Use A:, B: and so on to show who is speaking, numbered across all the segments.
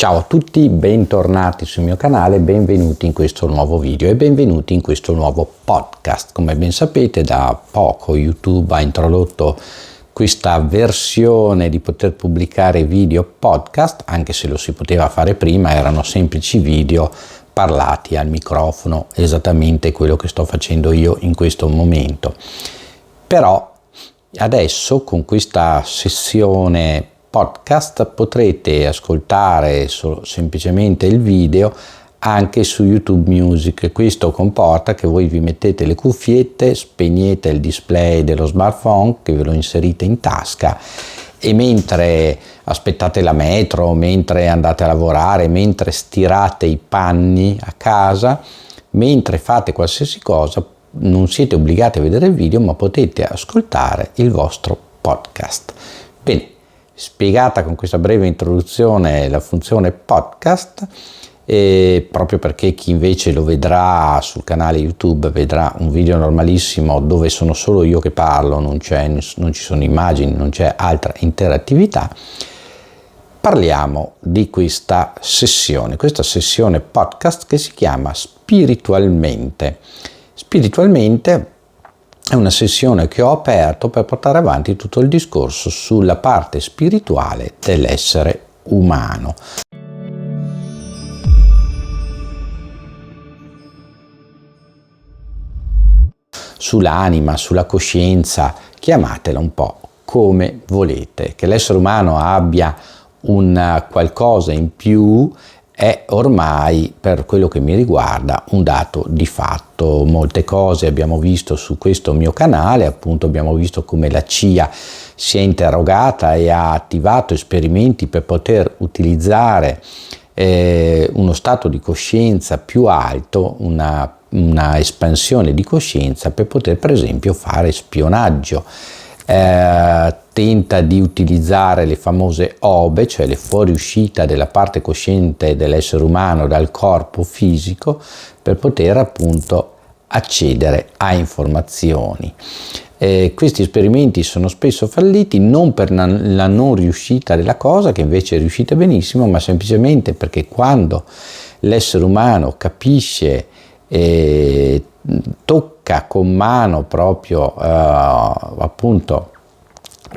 A: Ciao a tutti, bentornati sul mio canale, benvenuti in questo nuovo video e benvenuti in questo nuovo podcast. Come ben sapete, da poco YouTube ha introdotto questa versione di poter pubblicare video podcast, anche se lo si poteva fare prima, erano semplici video parlati al microfono, esattamente quello che sto facendo io in questo momento. Però adesso con questa sessione podcast potrete ascoltare semplicemente il video anche su YouTube Music. Questo comporta che voi vi mettete le cuffiette, spegnete il display dello smartphone, che ve lo inserite in tasca, e mentre aspettate la metro, mentre andate a lavorare, mentre stirate i panni a casa, mentre fate qualsiasi cosa, non siete obbligati a vedere il video, ma potete ascoltare il vostro podcast. Bene, spiegata con questa breve introduzione la funzione podcast, proprio perché chi invece lo vedrà sul canale YouTube vedrà un video normalissimo dove sono solo io che parlo, non ci sono immagini, non c'è altra interattività. Parliamo di questa sessione podcast che si chiama Spiritualmente. Spiritualmente è una sessione che ho aperto per portare avanti tutto il discorso sulla parte spirituale dell'essere umano. Sull'anima, sulla coscienza, chiamatela un po' come volete. Che l'essere umano abbia un qualcosa in più è ormai, per quello che mi riguarda, un dato di fatto. Molte cose abbiamo visto su questo mio canale, appunto abbiamo visto come la CIA si è interrogata e ha attivato esperimenti per poter utilizzare uno stato di coscienza più alto, una espansione di coscienza per poter per esempio fare spionaggio. Tenta di utilizzare le famose OBE, cioè le fuoriuscita della parte cosciente dell'essere umano dal corpo fisico, per poter appunto accedere a informazioni. Questi esperimenti sono spesso falliti non per la non riuscita della cosa, che invece è riuscita benissimo, ma semplicemente perché quando l'essere umano capisce e tocca con mano proprio appunto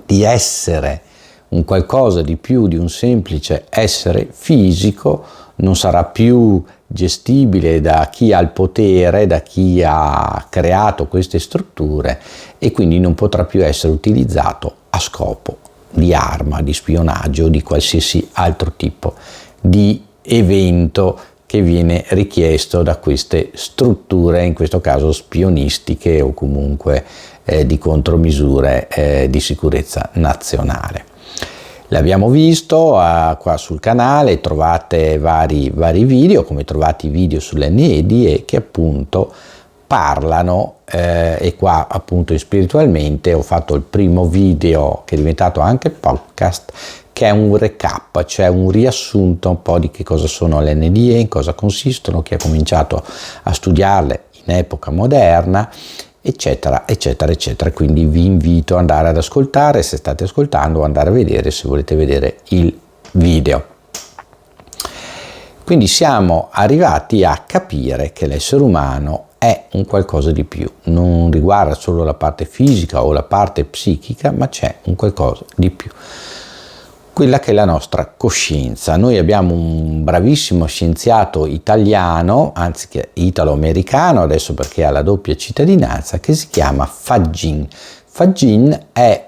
A: di essere un qualcosa di più di un semplice essere fisico, non sarà più gestibile da chi ha il potere, da chi ha creato queste strutture, e quindi non potrà più essere utilizzato a scopo di arma, di spionaggio o di qualsiasi altro tipo di evento che viene richiesto da queste strutture, in questo caso spionistiche o comunque di contromisure di sicurezza nazionale. L'abbiamo visto qua sul canale, trovate vari video, come trovate i video sull'Enneadi, che appunto parlano, e qua appunto in Spiritualmente ho fatto il primo video che è diventato anche podcast, che è un recap, cioè un riassunto un po' di che cosa sono le NDE, in cosa consistono, chi ha cominciato a studiarle in epoca moderna, eccetera, eccetera, eccetera. Quindi vi invito ad andare ad ascoltare, se state ascoltando, o andare a vedere se volete vedere il video. Quindi siamo arrivati a capire che l'essere umano è un qualcosa di più, non riguarda solo la parte fisica o la parte psichica, ma c'è un qualcosa di più. Quella che è la nostra coscienza. Noi abbiamo un bravissimo scienziato italiano, anzi che italo-americano adesso perché ha la doppia cittadinanza, che si chiama Fagin. Fagin è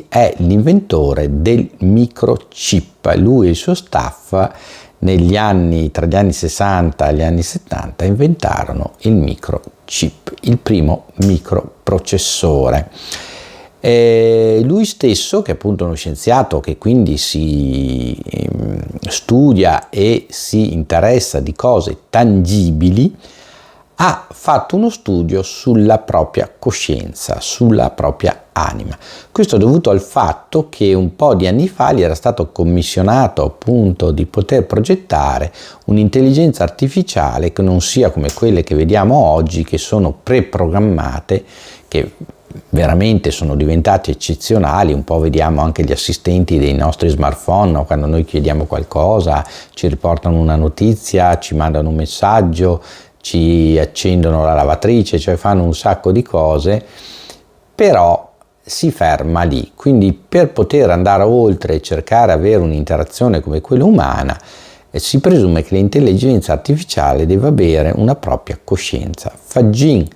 A: è l'inventore del microchip. Lui e il suo staff tra gli anni 60 e gli anni 70 inventarono il microchip, il primo microprocessore. Lui stesso, che è appunto uno scienziato che quindi si studia e si interessa di cose tangibili, ha fatto uno studio sulla propria coscienza, sulla propria anima. Questo è dovuto al fatto che un po' di anni fa gli era stato commissionato appunto di poter progettare un'intelligenza artificiale che non sia come quelle che vediamo oggi, che sono preprogrammate, che veramente sono diventati eccezionali. Un po' vediamo anche gli assistenti dei nostri smartphone, no? Quando noi chiediamo qualcosa ci riportano una notizia, ci mandano un messaggio, ci accendono la lavatrice, cioè fanno un sacco di cose, però si ferma lì. Quindi per poter andare oltre e cercare di avere un'interazione come quella umana, si presume che l'intelligenza artificiale deve avere una propria coscienza. Fagin,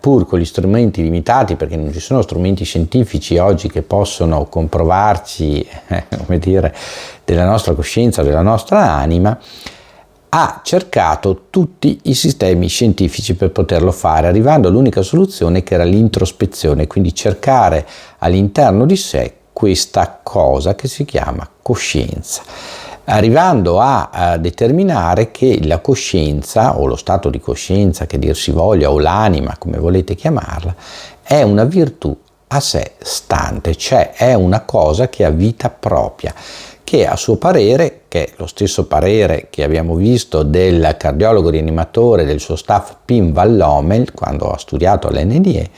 A: pur con gli strumenti limitati, perché non ci sono strumenti scientifici oggi che possono comprovarci come dire, della nostra coscienza, della nostra anima, ha cercato tutti i sistemi scientifici per poterlo fare, arrivando all'unica soluzione che era l'introspezione, quindi cercare all'interno di sé questa cosa che si chiama coscienza, arrivando a determinare che la coscienza, o lo stato di coscienza che dir si voglia, o l'anima, come volete chiamarla, è una virtù a sé stante, cioè è una cosa che ha vita propria, che a suo parere, che è lo stesso parere che abbiamo visto del cardiologo rianimatore del suo staff Pim Van Lommel quando ha studiato l'NDE,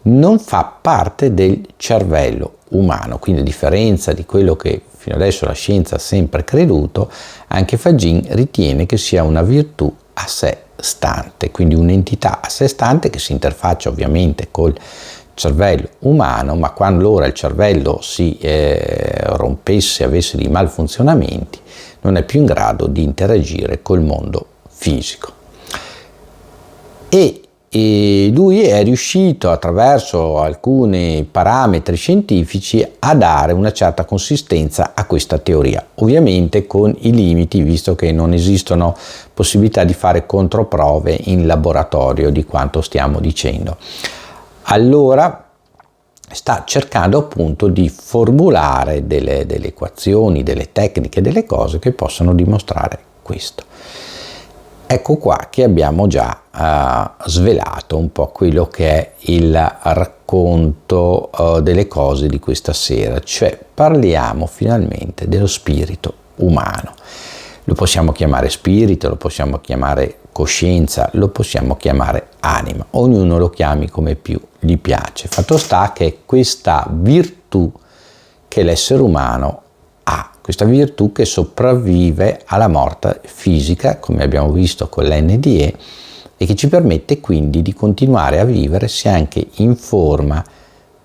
A: non fa parte del cervello umano. Quindi a differenza di quello che fino adesso la scienza ha sempre creduto, anche Fagin ritiene che sia una virtù a sé stante, quindi un'entità a sé stante che si interfaccia ovviamente col cervello umano, ma qualora il cervello si rompesse, avesse dei malfunzionamenti, non è più in grado di interagire col mondo fisico. E lui è riuscito attraverso alcuni parametri scientifici a dare una certa consistenza a questa teoria, ovviamente con i limiti, visto che non esistono possibilità di fare controprove in laboratorio di quanto stiamo dicendo. Allora sta cercando appunto di formulare delle equazioni, delle tecniche, delle cose che possano dimostrare questo. Ecco qua che abbiamo già svelato un po' quello che è il racconto delle cose di questa sera, cioè parliamo finalmente dello spirito umano. Lo possiamo chiamare spirito, lo possiamo chiamare coscienza, lo possiamo chiamare anima, ognuno lo chiami come più gli piace. Fatto sta che questa virtù che l'essere umano ha, questa virtù che sopravvive alla morte fisica, come abbiamo visto con l'NDE, e che ci permette quindi di continuare a vivere, sia anche in forma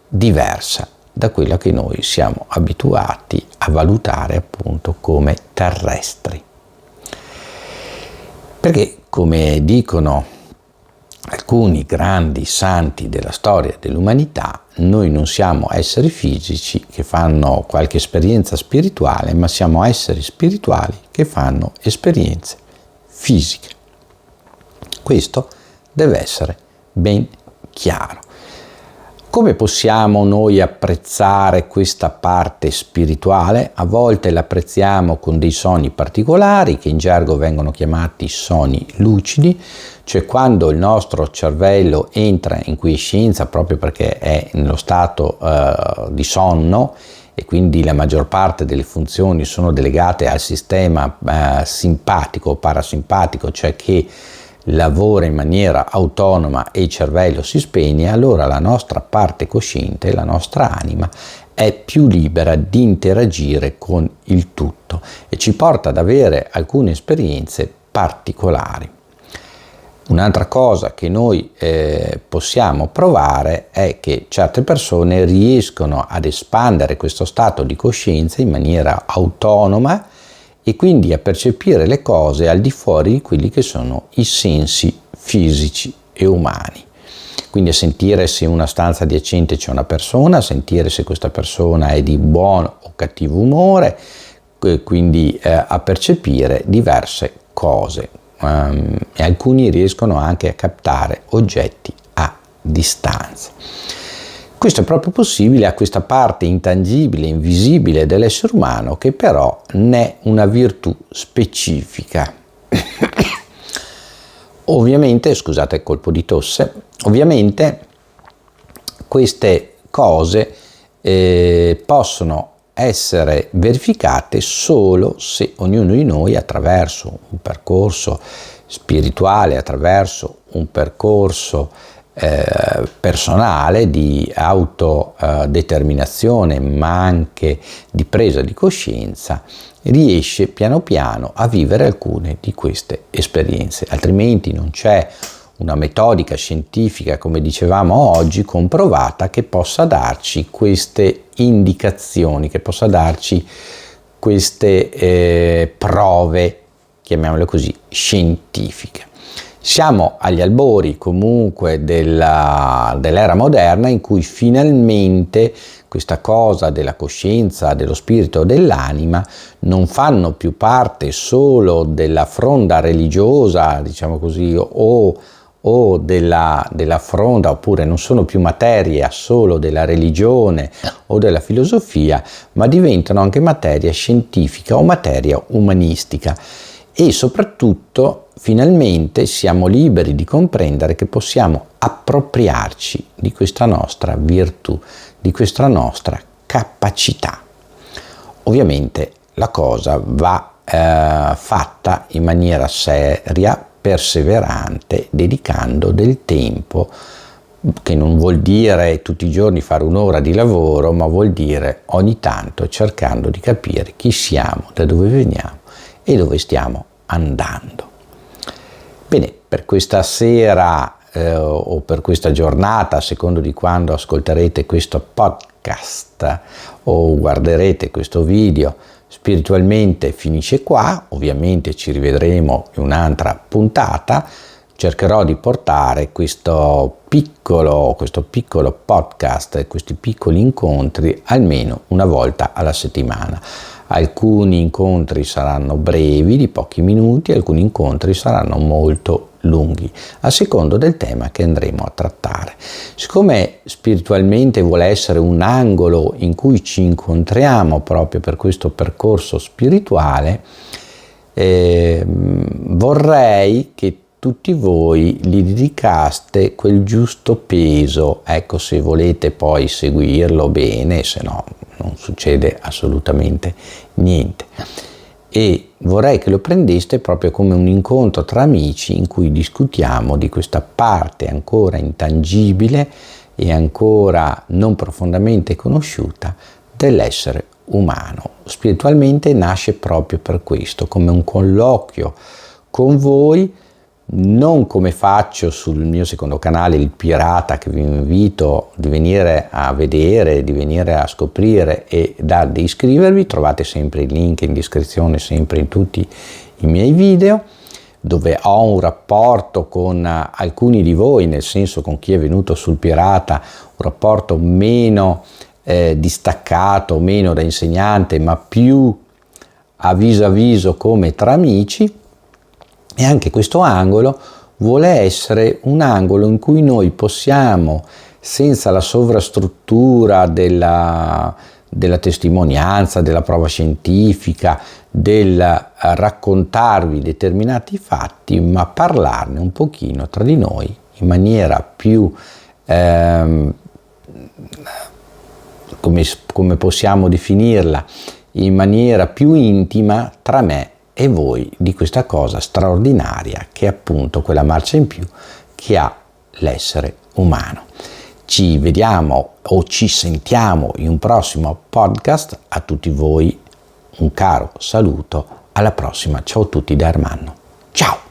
A: diversa da quella che noi siamo abituati a valutare appunto come terrestri. Perché, come dicono alcuni grandi santi della storia dell'umanità, noi non siamo esseri fisici che fanno qualche esperienza spirituale, ma siamo esseri spirituali che fanno esperienze fisiche. Questo deve essere ben chiaro. Come possiamo noi apprezzare questa parte spirituale? A volte l'apprezziamo con dei soni particolari, che in gergo vengono chiamati soni lucidi, cioè quando il nostro cervello entra in quiescenza proprio perché è nello stato di sonno, e quindi la maggior parte delle funzioni sono delegate al sistema simpatico o parasimpatico, cioè che lavora in maniera autonoma e il cervello si spegne, allora la nostra parte cosciente, la nostra anima, è più libera di interagire con il tutto e ci porta ad avere alcune esperienze particolari. Un'altra cosa che noi possiamo provare è che certe persone riescono ad espandere questo stato di coscienza in maniera autonoma e quindi a percepire le cose al di fuori di quelli che sono i sensi fisici e umani. Quindi a sentire se in una stanza adiacente c'è una persona, a sentire se questa persona è di buon o cattivo umore, quindi a percepire diverse cose. E alcuni riescono anche a captare oggetti a distanza. Questo è proprio possibile a questa parte intangibile, invisibile dell'essere umano, che però ne è una virtù specifica. Ovviamente, scusate il colpo di tosse, ovviamente queste cose possono essere verificate solo se ognuno di noi, attraverso un percorso spirituale, attraverso un percorso personale, di autodeterminazione, ma anche di presa di coscienza, riesce piano piano a vivere alcune di queste esperienze. Altrimenti non c'è una metodica scientifica, come dicevamo oggi, comprovata, che possa darci queste indicazioni, che possa darci queste prove, chiamiamole così, scientifiche. Siamo agli albori comunque dell'era moderna, in cui finalmente questa cosa della coscienza, dello spirito, dell'anima non fanno più parte solo della fronda religiosa, diciamo così, o della fronda, oppure non sono più materia solo della religione o della filosofia, ma diventano anche materia scientifica o materia umanistica. E soprattutto finalmente siamo liberi di comprendere che possiamo appropriarci di questa nostra virtù, di questa nostra capacità. Ovviamente la cosa va fatta in maniera seria, perseverante, dedicando del tempo, che non vuol dire tutti i giorni fare un'ora di lavoro, ma vuol dire ogni tanto cercando di capire chi siamo, da dove veniamo e dove stiamo andando. Bene, per questa sera o per questa giornata, a secondo di quando ascolterete questo podcast o guarderete questo video, spiritualmente finisce qua. Ovviamente ci rivedremo in un'altra puntata. Cercherò di portare questo piccolo podcast e questi piccoli incontri almeno una volta alla settimana. Alcuni incontri saranno brevi, di pochi minuti, alcuni incontri saranno molto lunghi, a secondo del tema che andremo a trattare. Siccome spiritualmente vuole essere un angolo in cui ci incontriamo proprio per questo percorso spirituale, vorrei che tutti voi gli dedicaste quel giusto peso. Ecco, se volete poi seguirlo bene, se no non succede assolutamente niente. E vorrei che lo prendeste proprio come un incontro tra amici in cui discutiamo di questa parte ancora intangibile e ancora non profondamente conosciuta dell'essere umano. Spiritualmente nasce proprio per questo, come un colloquio con voi, non come faccio sul mio secondo canale, Il Pirata, che vi invito di venire a vedere, di venire a scoprire e di iscrivervi. Trovate sempre il link in descrizione, sempre in tutti i miei video, dove ho un rapporto con alcuni di voi, nel senso con chi è venuto sul Pirata, un rapporto meno distaccato, meno da insegnante, ma più a viso come tra amici. E anche questo angolo vuole essere un angolo in cui noi possiamo, senza la sovrastruttura della testimonianza, della prova scientifica, del raccontarvi determinati fatti, ma parlarne un pochino tra di noi in maniera più, come possiamo definirla, in maniera più intima tra me e voi, di questa cosa straordinaria che è appunto quella marcia in più che ha l'essere umano. Ci vediamo o ci sentiamo in un prossimo podcast. A tutti voi un caro saluto, alla prossima, ciao a tutti da Ermanno, ciao!